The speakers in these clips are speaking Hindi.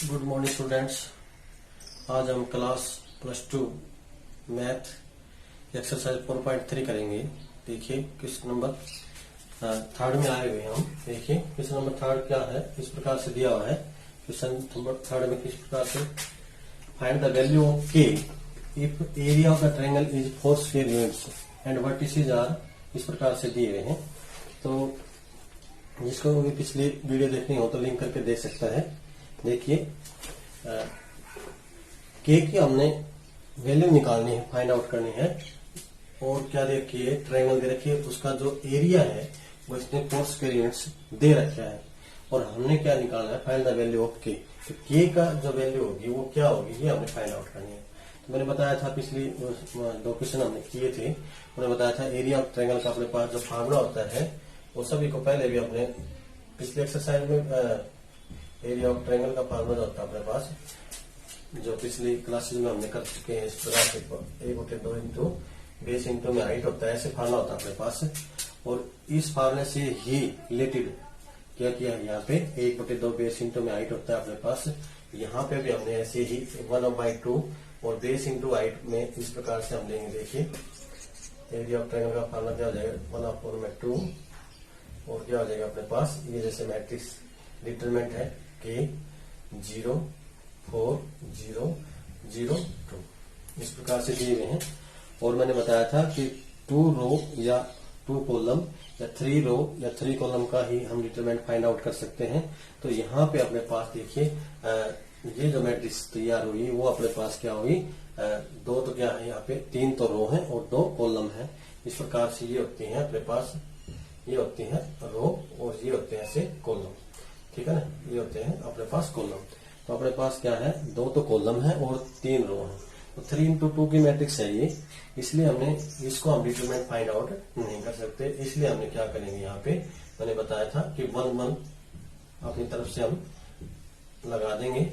Good morning students. आज हम क्लास +2 मैथ एक्सरसाइज 4.3 करेंगे। देखिए किस नंबर थर्ड में आए हुए हम। देखिए क्वेश्चन नंबर थर्ड क्या है, इस प्रकार से दिया हुआ है। क्वेश्चन नंबर थर्ड में किस प्रकार से find the value of K if area of the triangle is 4 square units and vertices are, इस प्रकार से दिए हुए हैं। तो जिसको भी पिछली वीडियो देखनी हो तो लिंक करके देख सकता है। देखिए के की हमने वैल्यू निकालनी है, फाइंड आउट करनी है। और क्या देखिए ट्रायंगल दे रखिए, उसका जो एरिया है वो इसने 4 स्क्वायर यूनिट्स दे रखा है। और हमने क्या निकालना है, फाइंड द वैल्यू ऑफ के। तो के का जो वैल्यू होगी वो क्या होगी, ये हमने फाइंड आउट करनी है। तो मैंने बताया था पिछली 2 क्वेश्चन हमने किए थे, मैंने बताया था एरिया ऑफ ट्रायंगल का अपने पास जो फार्मूला होता है वो सभी को पहले भी अपने पिछले एक्सरसाइज में एरिया ऑफ ट्रायंगल का फार्मूला होता है अपने पास, जो पिछली क्लासेस में हमने कर चुके हैं। इस प्रकार से 1/2 इंटू बेस इंटू में हाइट होता है, ऐसे फार्मूला होता है अपने पास। और इस फार्मूले से ही रिलेटेड क्या किया है, यहाँ पे 1/2 बेस इंटू में हाइट होता है अपने पास। यहाँ पे भी हमने ऐसे ही 1/2 और बेस इंटू हाइट में इस प्रकार से हम लेंगे। देखिए एरिया ऑफ ट्रायंगल का फार्मूला क्या हो जाएगा, 1/2 और क्या हो जाएगा अपने पास, ये जैसे मैट्रिक्स डिटरमिनेंट है के 0 4 0 0 2, इस प्रकार से दिए हुए हैं। और मैंने बताया था कि 2 रो या 2 कॉलम या 3 रो या 3 कॉलम का ही हम डिटरमिनेंट फाइंड आउट कर सकते हैं। तो यहाँ पे अपने पास देखिए ये जो मैट्रिक्स तैयार हुई वो अपने पास क्या हुई, 2 तो क्या है यहाँ पे 3 तो रो है और 2 कॉलम है। इस प्रकार से ये होती है अपने पास, ये होती है रो और ये होते हैं ऐसे कॉलम, ठीक है ना, ये होते हैं अपने पास कॉलम। तो अपने पास क्या है, 2 तो कॉलम है और 3 रो है। तो 3x2 की मैट्रिक्स है ये, इसलिए हमने इसको हम डिटरमिनेंट फाइंड आउट नहीं कर सकते। इसलिए हमने क्या करेंगे, यहाँ पे मैंने बताया था कि 1 1 अपनी तरफ से हम लगा देंगे,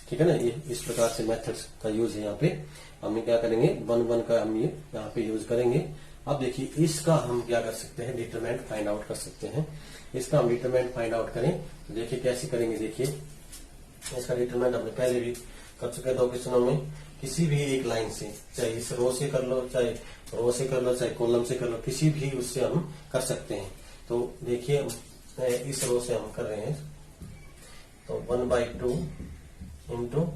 ठीक है ना। ये इस प्रकार से मेथड्स का यूज है। यहाँ पे हम क्या करेंगे, 1 1 का हम ये यहाँ पे यूज करेंगे। अब देखिए इसका हम क्या कर सकते हैं, डिटरमिनेंट फाइंड आउट कर सकते हैं। इसका हम डिटरमिनेंट फाइंड आउट करें तो देखिए कैसे करेंगे। देखिए इसका डिटरमिनेंट हमने पहले भी कर चुके हैं 2 क्वेश्चनों में। किसी भी एक लाइन से, चाहे इस रो से कर लो, चाहे रो से कर लो, चाहे कॉलम से कर लो, किसी भी उससे हम कर सकते हैं। तो देखिए इस रो से हम कर रहे हैं तो 1/2 इंटू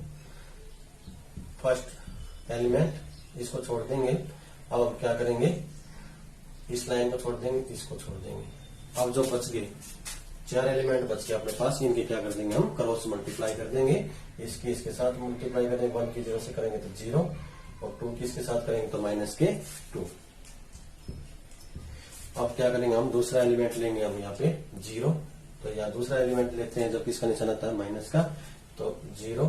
फर्स्ट एलिमेंट, इसको छोड़ देंगे। अब हम क्या करेंगे, इस लाइन को छोड़ देंगे, इसको छोड़ देंगे। अब जो बच गए 4 एलिमेंट बच गए अपने पास, इनके क्या कर देंगे, हम क्रॉस मल्टीप्लाई कर देंगे। इसकी इसके साथ मल्टीप्लाई करेंगे, 1 की 0 से करेंगे तो 0 और 2 की इसके साथ करेंगे तो -2। अब क्या करेंगे, हम दूसरा एलिमेंट लेंगे, हम यहाँ पे 0। तो यहाँ दूसरा एलिमेंट लेते हैं जो किसका निशान आता है, माइनस का। तो 0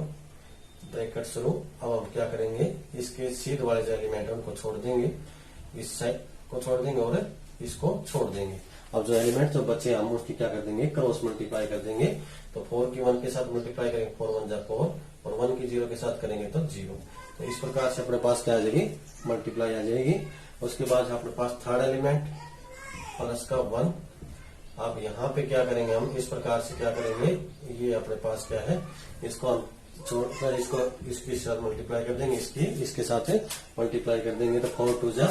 ब्रैकेट शुरू। अब हम क्या करेंगे, इसके सीध वाले जो एलिमेंट है उनको छोड़ देंगे, इस साइड को छोड़ देंगे और इसको छोड़ देंगे। अब जो एलिमेंट जो बचे हम उसकी क्या कर देंगे, क्रॉस मल्टीप्लाई कर देंगे। तो 4 की 1 के साथ मल्टीप्लाई करेंगे, 4 1 जा 4 और 1 की 0 के साथ करेंगे तो 0। तो इस प्रकार से अपने पास क्या आ जाएगी, मल्टीप्लाई आ जाएगी। उसके बाद अपने पास थर्ड एलिमेंट प्लस का 1। अब यहाँ पे क्या करेंगे, हम इस प्रकार से क्या करेंगे, ये अपने पास क्या है, इसको हम छोड़कर इसको इसके साथ मल्टीप्लाई कर देंगे, इसके साथ मल्टीप्लाई कर देंगे तो 4 2 जा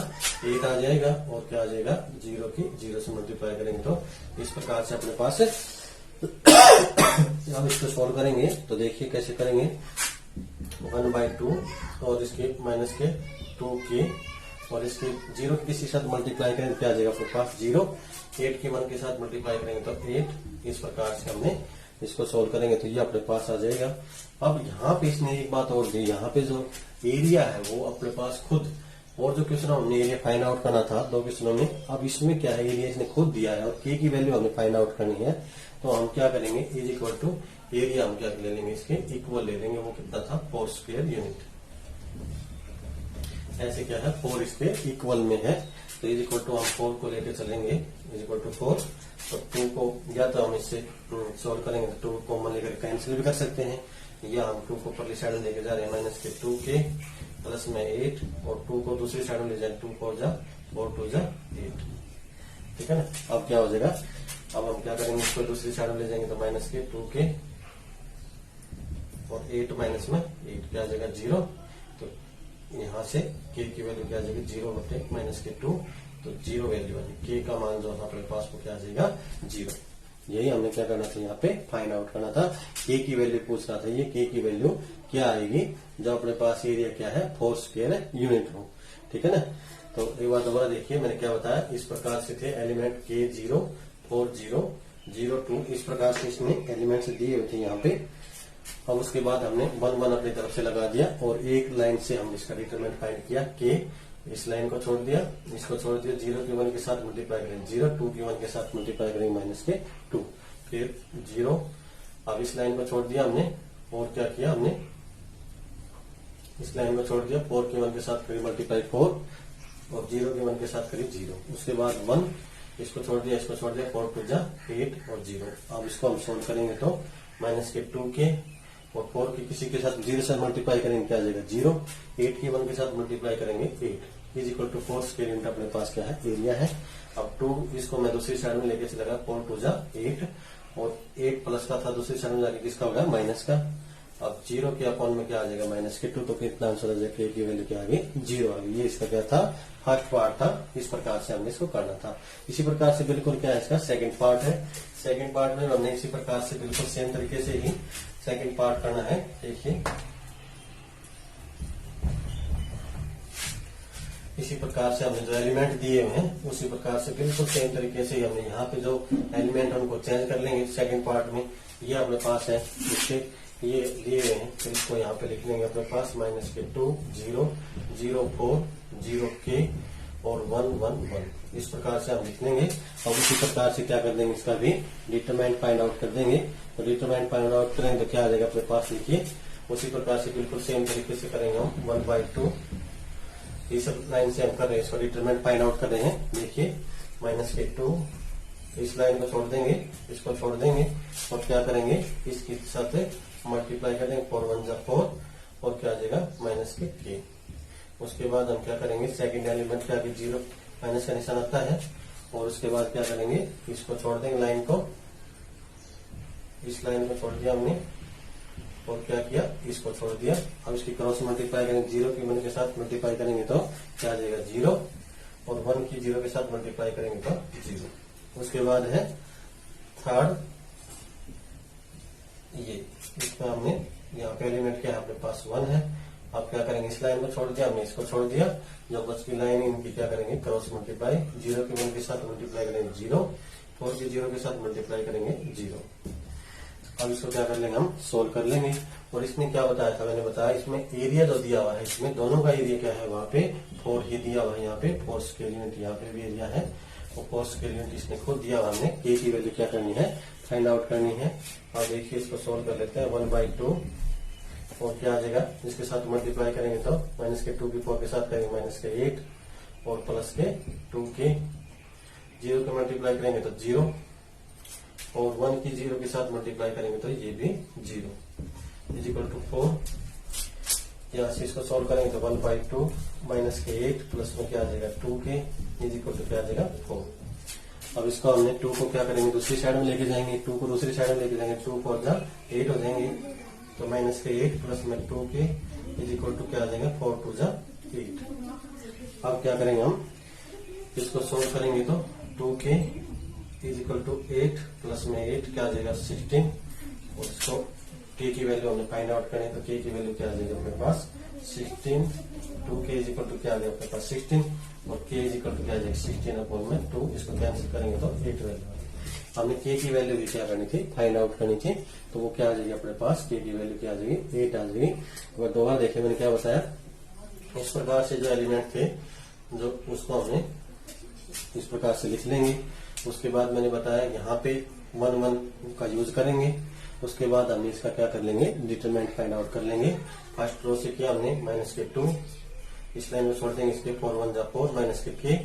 8 आ जाएगा। और क्या आ जाएगा, 0 की 0 से मल्टीप्लाई करेंगे तो इस प्रकार से अपने पास हम इसको सॉल्व करेंगे। तो देखिए कैसे करेंगे, 1/2 और इसके माइनस के 2 के और इसके 0 के किसी साथ मल्टीप्लाई करेंगे क्या आ जाएगा अपने पास 0। 8 की 1 के साथ मल्टीप्लाई करेंगे तो 8। इस प्रकार से हमने इसको सोल्व करेंगे तो ये अपने पास आ जाएगा। अब यहाँ पे इसने एक बात और दी, यहाँ पे जो एरिया है वो अपने पास खुद, और जो क्वेश्चन हमने एरिया फाइंड आउट करना था 2 क्वेश्चनों में, अब इसमें क्या है, एरिया इसने खुद दिया है और के की वैल्यू हमें फाइंड आउट करनी है। तो हम क्या करेंगे, इज इक्वल टू एरिया हम क्या ले लेंगे, इसके इक्वल ले लेंगे। वो कितना था, 4 स्क्वायर यूनिट। ऐसे क्या है, 4 इसके इक्वल में है। तो इज इक्वल टू हम 4 को लेके चलेंगे, इज इक्वल टू 4। तो 2 को या तो हम इससे सोल्व करेंगे तो 2 कॉमन लेकर कैंसिल भी कर सकते हैं, या हम 2 को परली साइड में लेके जा रहे हैं -2 के प्लस में 8 और 2 को दूसरी साइड में ले जाए, 2 4 जा 4 2 जा 8, ठीक है ना। अब क्या हो जाएगा, अब हम क्या करेंगे, इसको दूसरी साइड में ले जाएंगे तो माइनस के 2k और 8 माइनस में 8 क्या आ जाएगा 0। तो यहाँ से k की वैल्यू क्या आ जाएगी 0 बटे माइनस के 2, तो 0 वैल्यू आ जाएगी। k का मान जो हमारे पास वो क्या आ जाएगा 0। यही हमने क्या करना था, यहाँ पे फाइंड आउट करना था। k की वैल्यू पूछ रहा था, ये k की वैल्यू क्या आएगी जब अपने पास एरिया क्या है 4 स्क्वायर यूनिट हो। ठीक है ना। तो एक बार दोबारा देखिए मैंने क्या बताया, इस प्रकार से थे एलिमेंट k0 4 0 0 2, इस प्रकार से इसने एलिमेंट्स दिए हुए थे यहाँ पे। अब उसके बाद हमने 1 1 अपनी तरफ से लगा दिया और एक लाइन से हम इसका डिटरमिनेंट फाइंड किया। k इस लाइन को छोड़ दिया, इसको छोड़ दिया, 0 के 1 के साथ मल्टीप्लाई करेंगे 0, 2 के 1 के साथ मल्टीप्लाई करेंगे माइनस के 2, फिर 0। अब इस लाइन को छोड़ दिया हमने और क्या किया, हमने इस लाइन को छोड़ दिया, 4 के 1 के साथ करीब मल्टीप्लाई 4 और 0 के 1 के साथ करीब 0। उसके बाद 1, इसको छोड़ दिया, इसको छोड़ दिया, 4 2 जा 8 और 0। अब इसको हम सोल्व करेंगे तो माइनस के 2k और 4 की किसी के साथ 0 से मल्टीप्लाई करेंगे क्या आ जाएगा 0, 8 के 1 के साथ मल्टीप्लाई करेंगे 8 is equal to 4 square unit अपने पास क्या है एरिया है। अब 2 इसको मैं दूसरी साइड में लेके चलेगा, 4 2 जा 8 और 8 प्लस का था दूसरी साइड में जाके किसका होगा माइनस का। अब 0 के अपॉन में क्या आ जाएगा माइनस के 2, तो कितना आंसर आ जाएगा, k की वैल्यू क्या आ गई 0 आ गई। ये इसका क्या था फर्स्ट पार्ट था, इस प्रकार से हमने इसको करना था। इसी प्रकार से बिल्कुल क्या है इसका सेकंड पार्ट है, सेकंड पार्ट में हमने इसी प्रकार से बिल्कुल सेम तरीके से ही सेकंड पार्ट करना है। देखिए इसी प्रकार से हमने जो एलिमेंट दिए हुए हैं उसी प्रकार से बिल्कुल सेम तरीके से हमने यहाँ पे जो एलिमेंट उनको चेंज कर लेंगे सेकंड पार्ट में। ये अपने पास है, इससे ये दिए हुए हैं तो इसको यहाँ पे लिख लेंगे अपने पास माइनस के 2 0 0 4 0 k और 1 1 1, इस प्रकार से हम लिख लेंगे। और उसी प्रकार से क्या कर देंगे, इसका भी डिटरमिनेंट फाइंड आउट कर देंगे। तो डिटरमिनेंट फाइंड आउट करेंगे तो क्या आ जाएगा अपने पास, लिखिए उसी प्रकार से बिल्कुल सेम तरीके से करेंगे हम 1/2। इस लाइन से हम कर रहे हैं, इसको डिटरमिनेंट फाइंड आउट कर रहे हैं। देखिए माइनस के 2, इस लाइन को छोड़ देंगे, इसको छोड़ देंगे और क्या करेंगे इसके साथ मल्टीप्लाई कर देंगे, 4 1 जा 4 और क्या आ जाएगा माइनस के k। उसके बाद हम क्या करेंगे, सेकंड एलिमेंट के आगे 0 माइनस का निशान आता है और उसके बाद क्या करेंगे, इसको छोड़ देंगे लाइन को, इस लाइन को छोड़ दिया हमने और क्या किया इसको छोड़ दिया। अब इसकी क्रॉस मल्टीप्लाई करेंगे, 0 की 1 के साथ मल्टीप्लाई करेंगे तो क्या आ जाएगा 0 और 1 की 0 के साथ मल्टीप्लाई करेंगे तो 0। उसके बाद है थर्ड, ये इसमें हमने यहाँ पे एलिमेंट क्या है अपने पास 1 है। अब क्या करेंगे, इस लाइन को छोड़ दिया हमने, इसको छोड़ दिया, जो बच की लाइन इनकी क्या करेंगे क्रॉस मल्टीप्लाई, 0 के 1 के साथ मल्टीप्लाई करेंगे 0, 4 के 0 के साथ मल्टीप्लाई करेंगे 0। अब इसको क्या कर लेंगे हम सोल्व कर लेंगे। और इसने क्या बताया था, मैंने बताया इसमें एरिया जो दिया हुआ है, इसमें दोनों का एरिया क्या है वहां पे 4 ही दिया हुआ है, यहाँ पे 4 स्क्वायर यूनिट यहाँ पे भी एरिया है और 4 स्क्वायर यूनिट इसने खुद दिया हुआ। हमने k की वैल्यू क्या करनी है फाइंड आउट करनी है। अब देखिए इसको सोल्व कर लेते हैं, 1/2 और क्या आ जाएगा, इसके साथ मल्टीप्लाई करेंगे तो माइनस के 2 की 4 के साथ करेंगे माइनस के 8 और प्लस के 2k, 0 के मल्टीप्लाई करेंगे तो 0 और 1 की 0 के साथ मल्टीप्लाई करेंगे तो ये भी 0 इज इक्वल टू 4। यहाँ से इसको सोल्व करेंगे तो 1/2 माइनस के 8 प्लस में क्या आ जाएगा 2k इज इक्वल टू क्या आ जाएगा 4। अब इसको हमने 2 को क्या करेंगे दूसरी साइड में लेके जाएंगे, 2 को दूसरी साइड में लेके जाएंगे, 2 4 जा 8 हो जाएंगे तो माइनस के 8 प्लस में 2k इज इक्वल टू क्या आ जाएगा 4 2 जा 8। अब क्या करेंगे हम इसको सोल्व करेंगे तो 2k is equal to 8 plus में 8 क्या आ जाएगा 16 और इसको k की वैल्यू हमने फाइंड आउट करें तो k की वैल्यू क्या आ जाएगी अपने पास 16। 2k इज इक्वल टू क्या आ जाएगा अपने पास 16 और k इज इक्वल टू क्या आ जाएगा 16 अपॉन में 2, इसको कैंसिल करेंगे तो 8 वैल्यू। हमने k की वैल्यू भी क्या करनी थी फाइंड आउट करनी थी, तो वो क्या आ जाएगी अपने पास k की वैल्यू क्या आ जाएगी 8 आ जाएगी। अगर दोबारा देखिए मैंने क्या बताया, इस प्रकार से जो एलिमेंट थे जो उसको हमने इस प्रकार से लिख लेंगे। उसके बाद मैंने बताया यहाँ पे 1 1 का यूज करेंगे, उसके बाद हमने इसका क्या कर लेंगे डिटरमिनेंट फाइंड आउट कर लेंगे। फर्स्ट रो से किया हमने माइनस के 2, इस लाइन में छोड़ देंगे, इसके 4 1 जा 4 माइनस के k,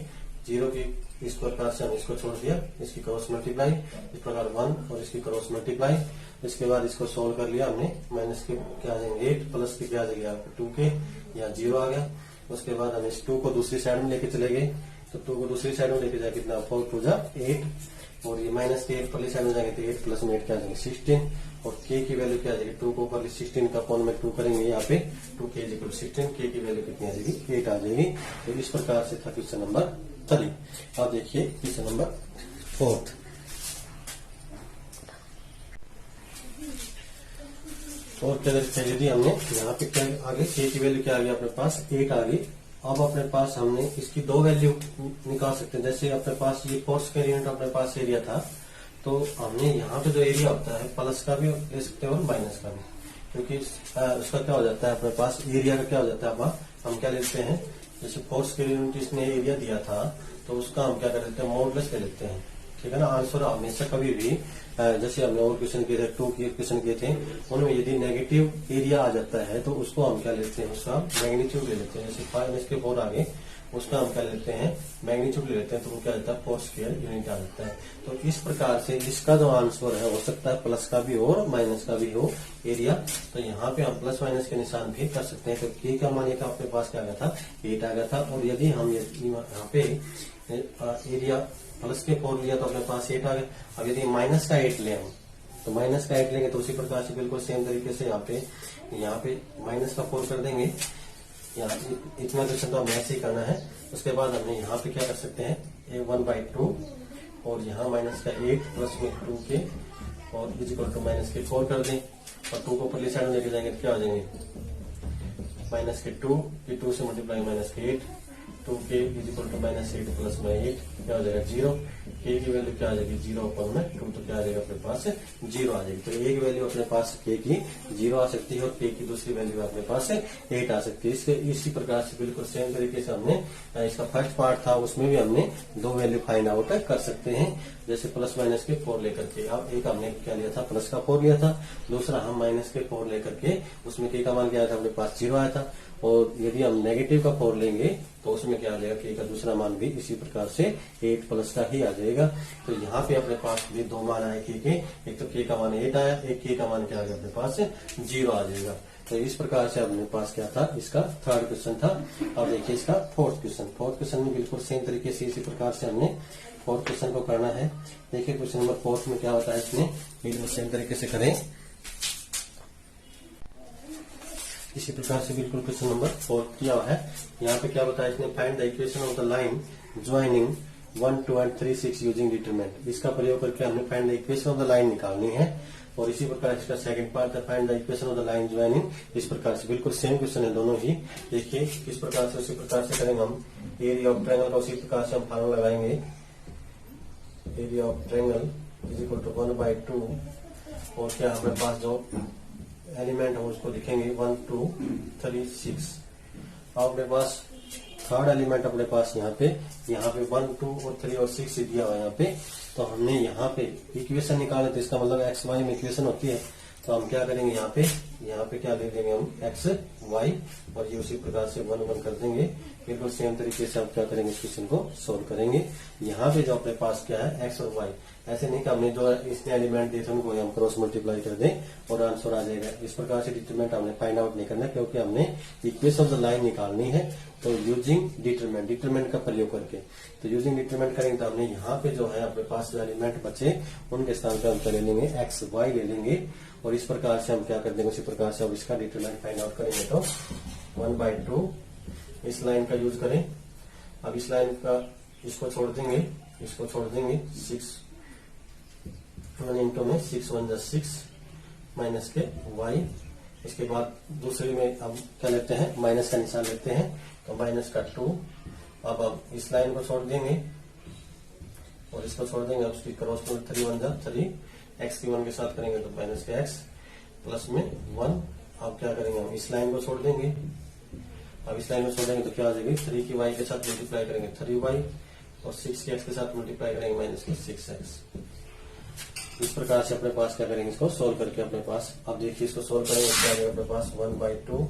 0 की इस प्रकार से हम इसको छोड़ दिया, इसकी क्रॉस मल्टीप्लाई, इस प्रकार 1 और इसकी क्रॉस मल्टीप्लाई। इसके बाद इसको सोल्व कर लिया हमने, माइनस के क्या आ जाएंगे 8 प्लस के क्या आ जाएगा 2k, यहाँ 0 आ गया। उसके बाद हम इस 2 को दूसरी साइड में लेके चले गए, तो 2 को दूसरी साइड में लेके जाए कितना 4 2 जा 8 और ये माइनस के 8 परली साइड में जाएंगे तो 8 प्लस में 8 क्या आ जाएंगे 16, और k की वैल्यू क्या आ जाएगी 2 को परली 16 का अपॉन में 2 करेंगे यहाँ पे 2k इज इक्वल 16, k की वैल्यू कितनी आ जाएगी 8 आ जाएगी। तो इस प्रकार से था क्वेश्चन नंबर 3। अब देखिए क्वेश्चन नंबर 4। और क्या देखते हैं, यदि हमने यहाँ पे क्या आगे k की वैल्यू क्या आ गई अपने पास 8 आ गई। अब अपने पास हमने इसकी दो वैल्यू निकाल सकते हैं। जैसे अपने पास ये फोर्स का यूनिट अपने पास एरिया था, तो हमने यहाँ पे जो एरिया होता है प्लस का भी ले सकते हैं और माइनस का भी, क्योंकि उसका क्या हो जाता है अपने पास एरिया का क्या हो जाता है। अब हम क्या लेते हैं, जैसे फोर्स के यूनिट इसने एरिया दिया था तो उसका हम क्या कर लेते हैं मॉडुलस ले लेते हैं, ठीक है ना। आंसर हमेशा कभी भी जैसे हमने और क्वेश्चन किए थे 2 के क्वेश्चन किए थे, उनमें यदि नेगेटिव एरिया आ जाता है तो उसको हम क्या लेते हैं उसका मैग्नीट्यूड ले लेते हैं। जैसे 5 के 4 आगे उसका हम क्या लेते हैं मैग्नीट्यूड ले लेते हैं, तो वो क्या आता है फोर्स स्क्वायर यूनिट आ जाता है। तो इस प्रकार से इसका जो आंसर है हो सकता है प्लस का भी हो और माइनस का भी हो एरिया। तो यहाँ पे हम प्लस माइनस के निशान भी कर सकते हैं। तो के का मान का अपने पास क्या आ गया था 8 आ गया था, और यदि हम यहाँ पे एरिया प्लस के 4 लिया तो अपने पास 8 आ गया। अब यदि माइनस का 8 ले हम तो माइनस का 8 लेंगे तो उसी प्रकार से बिल्कुल सेम तरीके से यहाँ पे माइनस का 4 कर देंगे। यहाँ इतना क्वेश्चन तो हमें ऐसे ही करना है। उसके बाद हमने यहाँ पे क्या कर सकते हैं 1/2 और यहाँ माइनस का 8 प्लस में 2 के और इज इक्वल टू माइनस के 4 कर दें, और 2 को परली साइड में लेके जाएंगे तो क्या हो जाएंगे माइनस के 2 की 2 से मल्टीप्लाई माइनस के 8, 2k is equal to minus 8 plus में 8 क्या हो जाएगा 0, k की वैल्यू क्या आ जाएगी 0 अपन में 2 तो क्या आ जाएगा अपने पास 0 आ जाएगी। तो एक वैल्यू अपने पास k की 0 आ सकती है और k की दूसरी वैल्यू अपने पास 8 आ सकती है। इसके इसी प्रकार से बिल्कुल सेम तरीके से हमने इसका फर्स्ट पार्ट था उसमें भी हमने दो वैल्यू फाइंड आउट कर सकते हैं, जैसे प्लस माइनस के 4 लेकर के। अब एक हमने क्या लिया था प्लस का 4 लिया था, दूसरा हम माइनस के 4 लेकर के उसमें k का मान क्या आया था अपने पास 0 आया था, और यदि हम नेगेटिव का 4 लेंगे तो उसमें क्या आ जाएगा k का दूसरा मान भी इसी प्रकार से 8 प्लस का ही आ जाएगा। तो यहाँ पे अपने पास भी दो मान आए k के, एक तो k का मान 8 आया, एक k का मान क्या आ गया अपने पास 0 आ जाएगा। तो इस प्रकार से अपने पास क्या था इसका थर्ड क्वेश्चन था। अब देखिए इसका फोर्थ क्वेश्चन में बिल्कुल सेम तरीके से इसी प्रकार से हमने फोर्थ क्वेश्चन को करना है। देखिए क्वेश्चन नंबर 4 में क्या होता है, इसमें बिल्कुल सेम तरीके से करें इसी प्रकार से बिल्कुल क्वेश्चन नंबर 4 किया है। यहाँ पे क्या बताया इसने, find the equation of the line joining 1, 2 and 3, 6 using determinant. इसका प्रयोग करके हमने find the equation of the line निकालनी है। और इसी प्रकार इसका सेकंड पार्ट है find the equation of the line joining. इस प्रकार से बिल्कुल सेम क्वेश्चन है दोनों ही। देखिए किस प्रकार से उसी प्रकार से करेंगे हम। एरिया ऑफ ट्रायंगल का उसी प्रकार से हम फार्मूला लगाएंगे, area of triangle is equal to 1/2 और क्या हमारे पास जो एलिमेंट है उसको लिखेंगे 1, 2, 3, 6। अब अपने पास थर्ड एलिमेंट अपने पास यहाँ पे 1, 2 और 3 और 6 दिया हुआ है यहाँ पे। तो हमने यहाँ पे इक्वेशन निकाले तो इसका मतलब एक्स वाई में इक्वेशन होती है। तो हम क्या करेंगे यहाँ पे क्या ले लेंगे हम एक्स वाई और ये उसी प्रकार से 1, 1 कर देंगे। बिल्कुल सेम तरीके से आप क्या करेंगे इस क्वेश्चन को सोल्व करेंगे। यहाँ पे जो अपने पास क्या है एक्स और वाई, ऐसे नहीं कि हमने जो इसने एलिमेंट दिए थे उनको हम क्रॉस मल्टीप्लाई कर दें और आंसर आ जाएगा। इस प्रकार से डिटरमिनेंट हमने फाइंड आउट नहीं करना क्योंकि हमने इक्वेशन ऑफ द लाइन निकालनी है। तो यूजिंग डिटरमिनेंट का प्रयोग करके, तो यूजिंग डिटरमिनेंट करेंगे तो हमने यहाँ पे जो है अपने पास जो एलिमेंट बचे उनके स्थान पर हम क्या ले लेंगे एक्स वाई ले लेंगे और इस प्रकार से हम क्या कर देंगे उसी प्रकार से अब इसका डिटरमिनेंट फाइंड आउट करेंगे। तो 1/2 इस लाइन का यूज करें। अब इस लाइन का इसको छोड़ देंगे 6 1 इंटू में 6 1 जा 6 माइनस के वाई। इसके बाद दूसरे में अब क्या लेते हैं माइनस का निशान लेते हैं तो माइनस का 2। अब इस लाइन को छोड़ देंगे और इसको छोड़ देंगे। अब इसकी क्रॉस में 3 1 जा 3 एक्स की 1 के साथ करेंगे तो माइनस के एक्स प्लस में 1। अब क्या करेंगे हम इस लाइन को छोड़ देंगे। अब इस लाइन में छोड़ेंगे तो क्या आ जाएगी 3 की वाई के साथ मल्टीप्लाई करेंगे 3y और 6 के एक्स के साथ मल्टीप्लाई करेंगे माइनस के 6x। इस प्रकार से अपने पास क्या करेंगे इसको सोल्व करके अपने पास अब देखिए इसको सोल्व करेंगे क्या आएगा अपने पास 1/2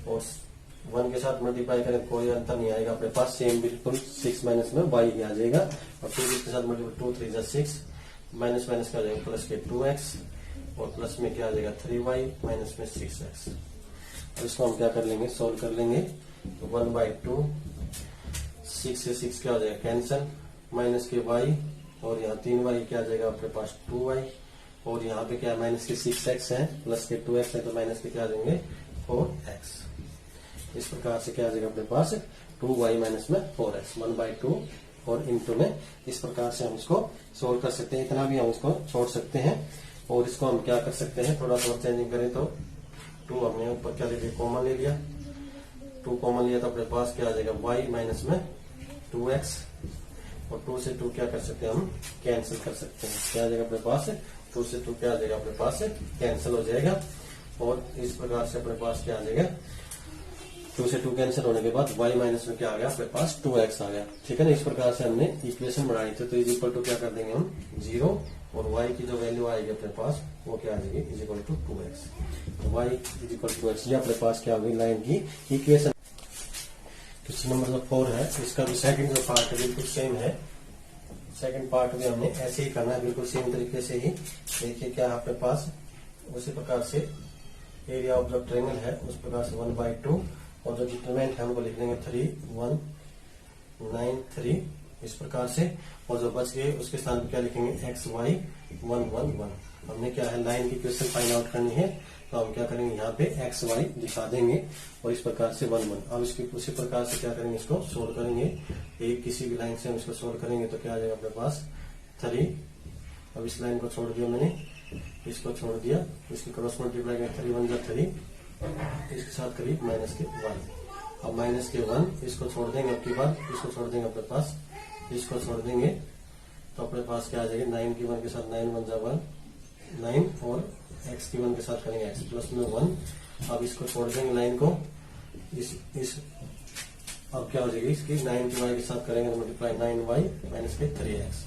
और 1 के साथ मल्टीप्लाई करेंगे कोई अंतर नहीं आएगा अपने पास सेम बिल्कुल 6 माइनस में y ही आ जाएगा और फिर इसके साथ मल्टीप्लाई 2 3 जा 6 माइनस माइनस क्या आ जाएगा प्लस के 2x और प्लस में क्या आ जाएगा 3y माइनस में 6x। अब इसको हम क्या कर लेंगे सोल्व कर लेंगे तो 1/2 6 से 6 क्या हो जाएगा कैंसिल माइनस के y और यहाँ 3y क्या आ जाएगा अपने पास 2y, और यहाँ पे क्या माइनस के 6x है प्लस के 2x है तो माइनस के क्या आ जाएंगे 4x। इस प्रकार से क्या आ जाएगा अपने पास 2y माइनस में 4x 1/2 और इंटू में। इस प्रकार से हम इसको सोल्व कर सकते हैं, इतना भी हम इसको छोड़ सकते हैं। और इसको हम क्या कर सकते हैं, थोड़ा सा चेंजिंग करें तो 2 हमने ऊपर क्या ले लिया, कॉमन ले लिया, 2 कॉमन लिया तो अपने पास क्या आ जाएगा y माइनस में 2x, और 2 से 2 क्या कर सकते हैं हम कैंसिल कर सकते हैं। क्या आ जाएगा अपने पास 2 से 2 क्या आ जाएगा अपने पास कैंसिल हो जाएगा। और इस प्रकार से अपने पास क्या आ जाएगा 2 से 2 कैंसिल होने के बाद y माइनस में क्या आ गया अपने पास 2x आ गया। ठीक है ना, इस प्रकार से हमने इक्वेशन बनाई थी। तो इज इक्वल टू क्या कर देंगे हम 0, और y की जो वैल्यू आएगी अपने पास वो क्या आ जाएगी इज इक्वल टू 2x। तो y is equal to x, ये अपने पास क्या होगी लाइन की इक्वेशन। क्वेश्चन नंबर जो 4 है इसका भी सेकंड जो पार्ट है बिल्कुल सेम है। सेकंड पार्ट में हमने ऐसे ही करना है, बिल्कुल सेम तरीके से ही। देखिए क्या है अपने पास, उसी प्रकार से एरिया ऑफ द ट्रायंगल है उस प्रकार से 1/2, और जो डिटरमिनेंट है हमको लिख देंगे 3, 1, 9, 3 इस प्रकार से। और जो बच गए उसके स्थान पर क्या लिखेंगे x, y 1, 1, 1। हमने क्या है लाइन की इक्वेशन फाइंड आउट करनी है, तो हम क्या करेंगे यहाँ पे x, y दिखा देंगे और इस प्रकार से 1, 1। अब इसकी उसी प्रकार से क्या करेंगे, इसको सोल्व करेंगे। एक किसी भी लाइन से हम इसको सोल्व करेंगे तो क्या आ जाएगा अपने पास 3। अब इस लाइन को छोड़ दिया मैंने, इसको छोड़ दिया, इसकी क्रॉस मल्टीप्लाई करें 3, 1 जा 3, इसके साथ करीब माइनस के 1। अब माइनस के 1 इसको छोड़ देंगे, अब की बार इसको छोड़ देंगे अपने पास, इसको छोड़ देंगे तो अपने पास क्या आ जाएगा 9 की 1 के साथ 9, 1 जा 1 9, और x की 1 के साथ करेंगे x प्लस में 1। अब इसको छोड़ देंगे लाइन को, इस अब क्या हो जाएगी इसकी 9 की y के साथ करेंगे तो मल्टीप्लाई 9y माइनस के 3x।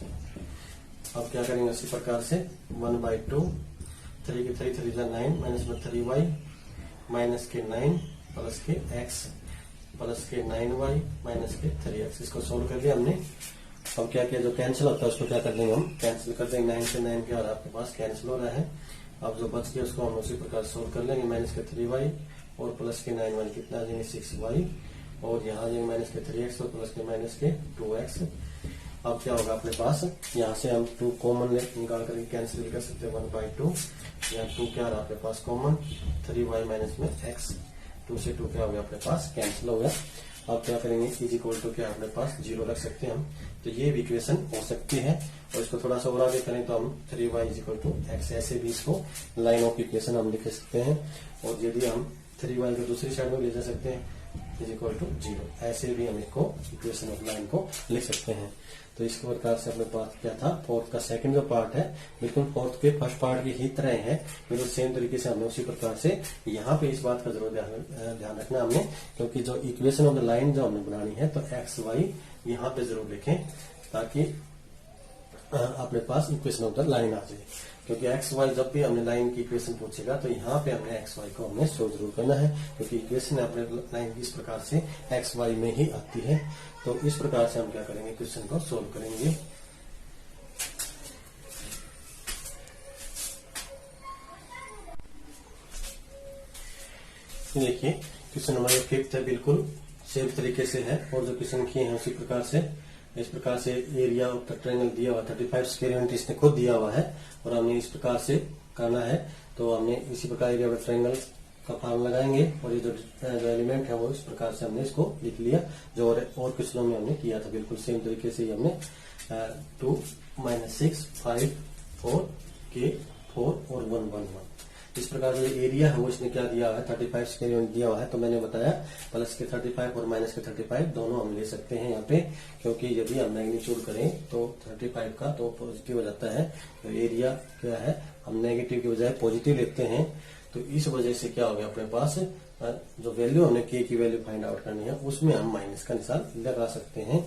अब क्या करेंगे इसी प्रकार से 1/2, 3 के 3, 3 जा 9 माइनस में 3y माइनस के 9 प्लस के x प्लस के 9y माइनस के 3x। इसको सोल्व कर लिया हमने। अब क्या किया, जो कैंसिल होता है उसको क्या कर देंगे हम कैंसिल कर देंगे। 9 से 9 क्या हो रहा है आपके पास कैंसिल हो रहा है। अब जो बच गया उसको हम उसी प्रकार सोल्व कर लेंगे। माइनस के 3y और प्लस के 9y कितना आ जाएंगे 6y, और यहाँ आ जाएंगे माइनस के 3x और प्लस के माइनस के 2x। अब क्या होगा अपने पास, यहाँ से हम 2 कॉमन निकाल कर कैंसिल कर सकते हैं 1/2। यहाँ 2 क्या रहा अपने पास कॉमन, 3y माइनस में x, 2 से 2 क्या हो गया अपने पास कैंसिल हो गया। अब क्या करेंगे इज इक्वल टू क्या अपने पास 0 रख सकते हैं हम। तो ये भी इक्वेशन हो सकती है। और इसको थोड़ा सा और आगे करें तो हम 3y is equal to x, ऐसे भी इसको लाइन ऑफ इक्वेशन हम लिख सकते हैं। और यदि हम 3y को दूसरी साइड में ले जा सकते हैं इज इक्वल टू 0, ऐसे भी हम इसको इक्वेशन ऑफ लाइन को लिख सकते हैं। तो इस प्रकार से अपने पास क्या था, फोर्थ का सेकंड जो पार्ट है बिल्कुल फोर्थ के फर्स्ट पार्ट की ही तरह है, बिल्कुल सेम तरीके से हमने उसी प्रकार से यहाँ पे इस बात का जरूर ध्यान रखना हमने, क्योंकि जो इक्वेशन ऑफ द लाइन जो हमने बनानी है तो एक्स वाई यहाँ पे जरूर लिखें ताकि अपने पास इक्वेशन ऑफ द लाइन आ जाए। क्योंकि एक्स वाई जब भी हमने लाइन की इक्वेशन पूछेगा तो यहाँ पे हमने एक्स वाई को हमने शो जरूर करना है, क्योंकि इक्वेशन अपने लाइन इस प्रकार से एक्स वाई में ही आती है। तो इस प्रकार से हम क्या करेंगे, क्वेश्चन को सोल्व करेंगे। देखिए क्वेश्चन नंबर 5 है, बिल्कुल सेम तरीके से है और जो क्वेश्चन किए हैं उसी प्रकार से। इस प्रकार से एरिया ऑफ द ट्रायंगल दिया हुआ 35 स्क्वायर यूनिट इसने खुद दिया हुआ है और हमने इस प्रकार से करना है। तो हमने इसी प्रकार एरिया ऑफ द ट्रायंगल का फॉर्मूला लगाएंगे और ये जो एलिमेंट है वो इस प्रकार से हमने इसको लिख लिया, जो और क्वेश्चनों में हमने किया था बिल्कुल सेम तरीके से ही हमने 2 - 6 5 4 के 4 और 1 1 1 इस प्रकार जो एरिया है वो इसने क्या दिया हुआ है 35 स्क्वायर यूनिट दिया हुआ है। तो मैंने बताया प्लस के 35 और माइनस के 35 दोनों हम ले सकते हैं यहाँ पे, क्योंकि यदि हम मैग्नीट्यूड करें तो 35 का तो पॉजिटिव हो जाता है। तो एरिया क्या है हम नेगेटिव की बजाय पॉजिटिव लेते हैं। तो इस वजह से क्या हो गया अपने पास जो वैल्यू हमने के की वैल्यू फाइंड आउट करनी है उसमें हम माइनस का निशान लगा सकते हैं,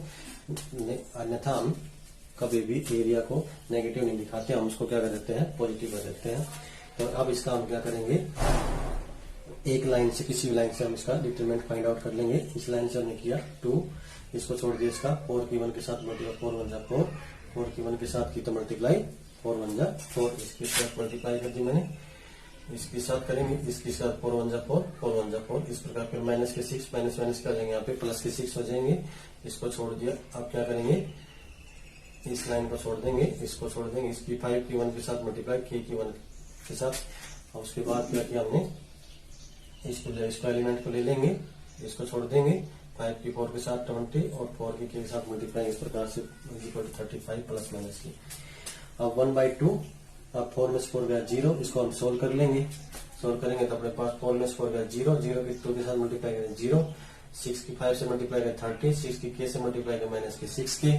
अन्यथा हम कभी भी एरिया को नेगेटिव नहीं दिखाते, हम उसको क्या कर देते हैं पॉजिटिव कर देते हैं। तो अब इसका हम क्या करेंगे, एक लाइन से किसी भी लाइन से हम इसका डिटरमिनेंट फाइंड आउट कर लेंगे। इस लाइन से हमने किया 2, इसको छोड़ दिया, इसका 4 की 1 के साथ मल्टीप्लाई 4 1 जा 4, 4 की 1 के साथ की तो मल्टीप्लाई 4 1 जा 4, इसके साथ मल्टीप्लाई कर दी मैंने, इसके साथ करेंगे, इसके साथ 4 1 जा 4 4 1 जा 4, इस प्रकार फिर माइनस के 6 माइनस माइनस कर देंगे, यहाँ पे प्लस के 6 हो जाएंगे, इसको छोड़ दिया। अब क्या करेंगे इस लाइन को छोड़ देंगे, इसको छोड़ देंगे, इसकी 5 की 1 के साथ मल्टीप्लाई k की 1 के साथ। और उसके बाद क्या किया हमने, इसको एलिमेंट को ले लेंगे, इसको छोड़ देंगे, 5 की 4 के साथ 20 और 4 की k के साथ मल्टीप्लाई, इस प्रकार से इक्वल टू 35 प्लस माइनस की। अब 1/2, अब 4 में से 4 गया 0, इसको हम सोल्व कर लेंगे। सोल्व करेंगे तो अपने पास 4 में से 4 गया 0, 0 की 2 के साथ मल्टीप्लाई करें 0, 6 की 5 से मल्टीप्लाई करें 30, 6 की k से मल्टीप्लाई करें माइनस की 6k,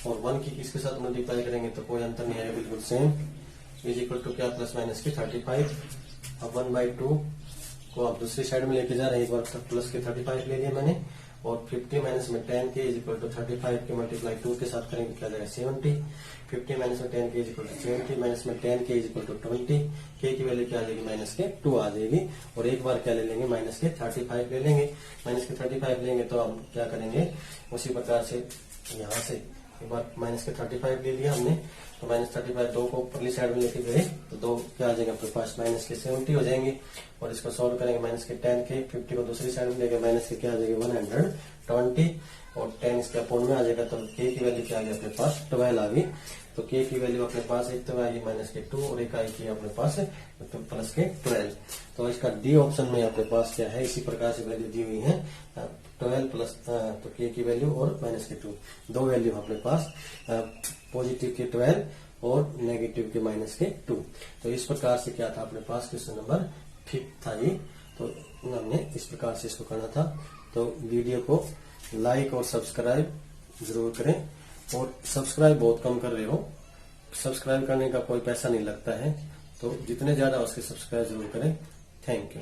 और 1 की किसके साथ मल्टीप्लाई करेंगे तो कोई अंतर नहीं आएगा, बिल्कुल सेम, इज इक्वल टू क्या प्लस माइनस की 35। अब 1/2 को आप दूसरी साइड में लेके जा रहे हैं, एक बार प्लस के 35 ले लिया मैंने, और 50 माइनस में 10 के इज इक्वल टू 35 के मल्टीप्लाई 2 के साथ करेंगे क्या जाएगा 70, 50 माइनस में 10 के इज इक्वल टू 70, माइनस में 10 के इज इक्वल टू 20, के की वैल्यू क्या आ जाएगी माइनस के 2 आ जाएगी, और एक बार क्या ले लेंगे माइनस के 35 ले लेंगे। माइनस के 35 लेंगे तो हम क्या करेंगे, उसी प्रकार से यहाँ से एक बार माइनस के 35 ले लिया हमने, तो माइनस 35 2 को ऊपरली साइड में लेके गए तो 2 क्या आ जाएगा अपने पास माइनस के 70 हो जाएंगे, और इसको सॉल्व करेंगे माइनस के 10 के, 50 को दूसरी साइड में लेके माइनस के क्या आ जाएगा 120, और 10 इसके अपोन में आ जाएगा, तो k की वैल्यू क्या आ गई अपने पास 12 आ गई। तो k की वैल्यू अपने पास एक तो आई माइनस के 2 और एक आई की अपने पास तो प्लस के 12। तो इसका डी ऑप्शन में अपने पास क्या है, इसी प्रकार से वैल्यू दी हुई है 12 प्लस तो k की वैल्यू और माइनस के 2, दो वैल्यू अपने पास, पॉजिटिव के 12 और नेगेटिव के माइनस के 2। तो इस प्रकार से क्या था अपने पास क्वेश्चन नंबर 5 था ये, तो हमने इस प्रकार से इसको करना था। तो वीडियो को लाइक और सब्सक्राइब जरूर करें, और सब्सक्राइब बहुत कम कर रहे हो, सब्सक्राइब करने का कोई पैसा नहीं लगता है, तो जितने ज्यादा उसके सब्सक्राइब जरूर करें। Thank you.